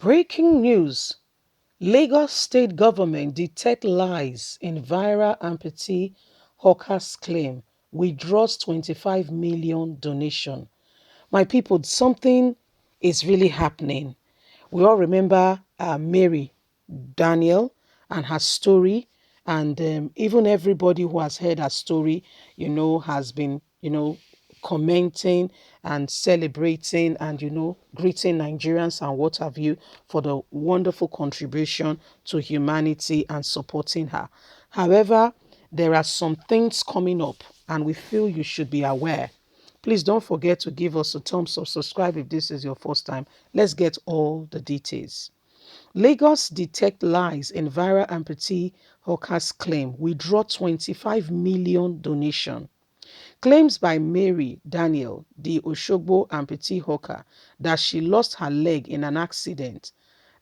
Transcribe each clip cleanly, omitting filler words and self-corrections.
Breaking news. Lagos state government detect lies in viral amputee hawker's claim, withdraws 25 million donation. My people, something is really happening. We all remember Mary Daniel and her story, and even everybody who has heard her story, has been, commenting and celebrating and, greeting Nigerians and what have you for the wonderful contribution to humanity and supporting her. However, there are some things coming up, and we feel you should be aware. Please don't forget to give us a thumbs up, subscribe if this is your first time. Let's get all the details. Lagos detect lies in viral amputee hawker's claim, withdraw 25 million donation. Claims by Mary Daniel, the Oshogbo amputee hawker, that she lost her leg in an accident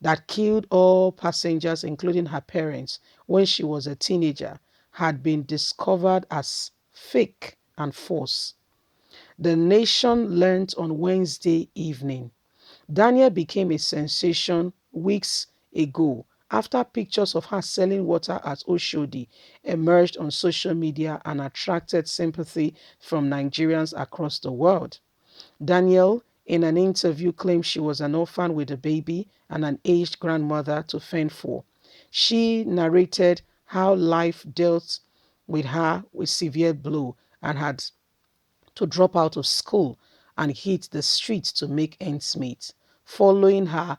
that killed all passengers, including her parents, when she was a teenager, had been discovered as fake and false. The Nation learned on Wednesday evening. Daniel became a sensation weeks ago after pictures of her selling water at Oshodi emerged on social media and attracted sympathy from Nigerians across the world. Daniel, in an interview, claimed she was an orphan with a baby and an aged grandmother to fend for. She narrated how life dealt with her with severe blow and had to drop out of school and hit the streets to make ends meet. Following her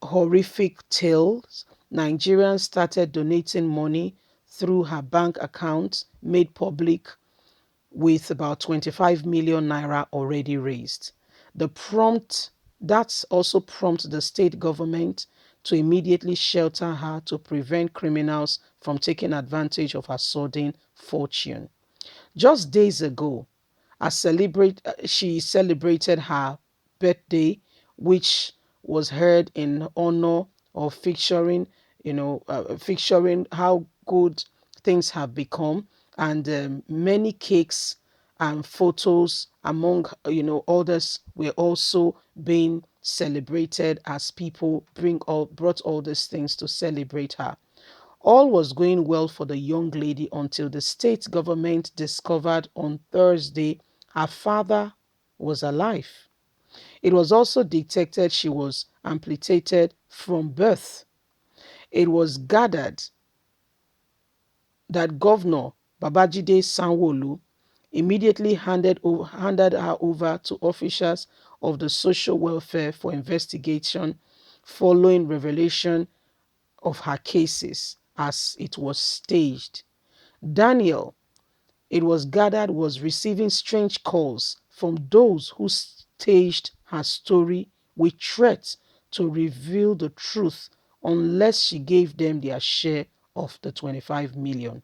horrific tales, Nigerians started donating money through her bank account, made public with about 25 million naira already raised. That's also prompted the state government to immediately shelter her to prevent criminals from taking advantage of her sudden fortune. Just days ago, she celebrated her birthday, which was held in honor of featuring how good things have become, and many cakes and photos among others were also being celebrated as people brought all these things to celebrate her. All was going well for the young lady until the state government discovered on Thursday her father was alive. It was also detected she was amputated from birth. It was gathered that Governor Babajide Sanwo-Olu immediately handed her over to officials of the social welfare for investigation following revelation of her cases as it was staged. Daniel, it was gathered, was receiving strange calls from those who staged her story with threats to reveal the truth unless she gave them their share of the 25 million.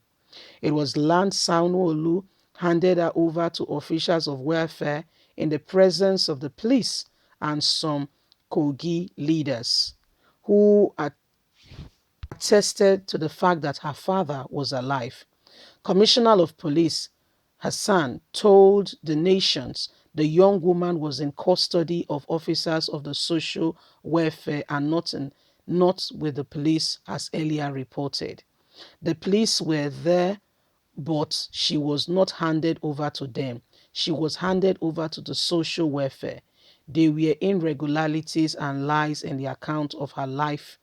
It was Land Sanwo-Olu handed her over to officials of welfare in the presence of the police and some Kogi leaders who attested to the fact that her father was alive. Commissioner of Police Hassan told the nations the young woman was in custody of officers of the social welfare and not with the police as earlier reported. The police were there, but she was not handed over to them. She was handed over to the social welfare. There were irregularities and lies in the account of her life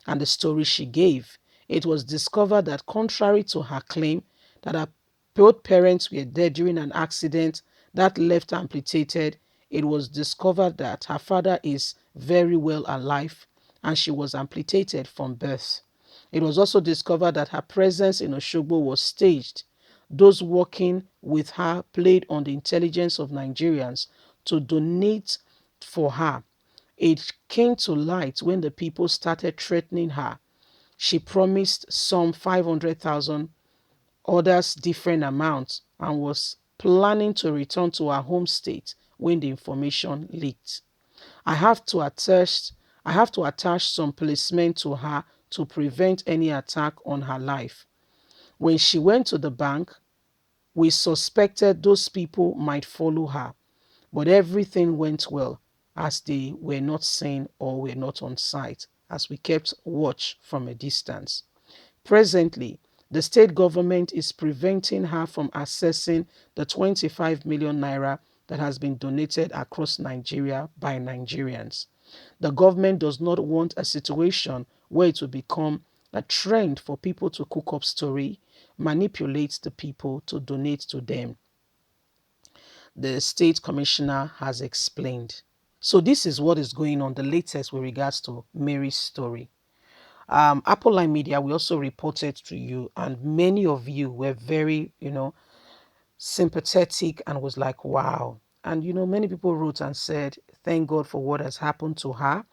and the story she gave. It was discovered that contrary to her claim that her both parents were dead during an accident that left her amputated, it was discovered that her father is very well alive and she was amputated from birth. It was also discovered that her presence in Oshogbo was staged. Those working with her played on the intelligence of Nigerians to donate for her. It came to light when the people started threatening her. She promised some 500,000, others different amounts, and was planning to return to her home state when the information leaked. I have to attach some policemen to her to prevent any attack on her life. When she went to the bank, we suspected those people might follow her, but everything went well. as they were not seen or were not on site, as we kept watch from a distance. Presently, the state government is preventing her from accessing the 25 million naira that has been donated across Nigeria by Nigerians. The government does not want a situation where it will become a trend for people to cook up story, manipulate the people to donate to them. The state commissioner has explained. So this is what is going on, the latest with regards to Mary's story. Apple Line Media, we also reported to you, and many of you were very, sympathetic and was like, wow. And, many people wrote and said, thank God for what has happened to her.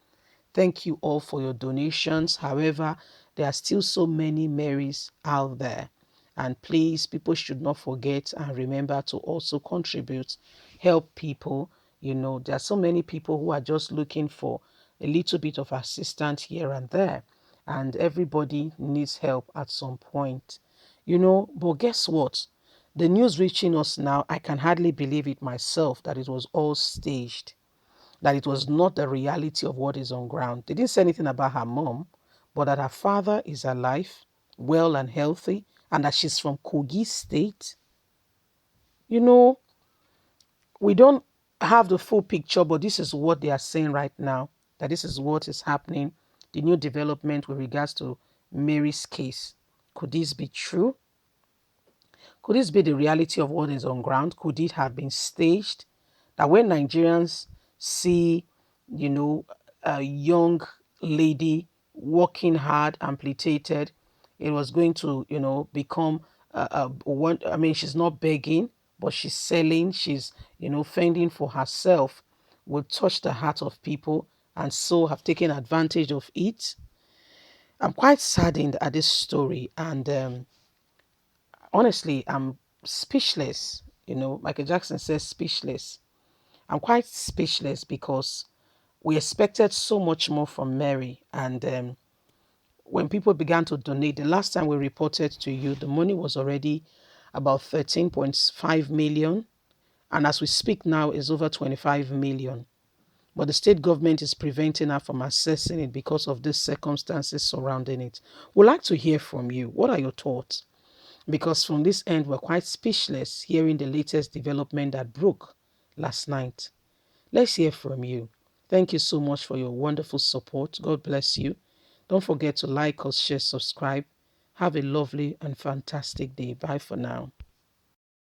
Thank you all for your donations. However, there are still so many Marys out there. And please, people should not forget and remember to also contribute, help people. There are so many people who are just looking for a little bit of assistance here and there. And everybody needs help at some point. But guess what? The news reaching us now, I can hardly believe it myself that it was all staged, that it was not the reality of what is on ground. They didn't say anything about her mom, but that her father is alive, well and healthy, and that she's from Kogi State. We don't have the full picture, but this is what they are saying right now, that this is what is happening, the new development with regards to Mary's case. Could this be true? Could this be the reality of what is on ground? Could it have been staged? That when Nigerians see, you know, a young lady working hard, amputated, it was going to, become one. I mean, she's not begging, but she's selling. She's, fending for herself. Will touch the heart of people, and so have taken advantage of it. I'm quite saddened at this story, and honestly, I'm speechless. Michael Jackson says speechless. I'm quite speechless because we expected so much more from Mary. And when people began to donate, the last time we reported to you, the money was already about 13.5 million. And as we speak now, is over 25 million. But the state government is preventing her from accessing it because of the circumstances surrounding it. We'd like to hear from you. What are your thoughts? Because from this end, we're quite speechless hearing the latest development that broke last night. Let's hear from you. Thank you so much for your wonderful support. God bless you. Don't forget to like us, share, subscribe. Have a lovely and fantastic day. Bye for now.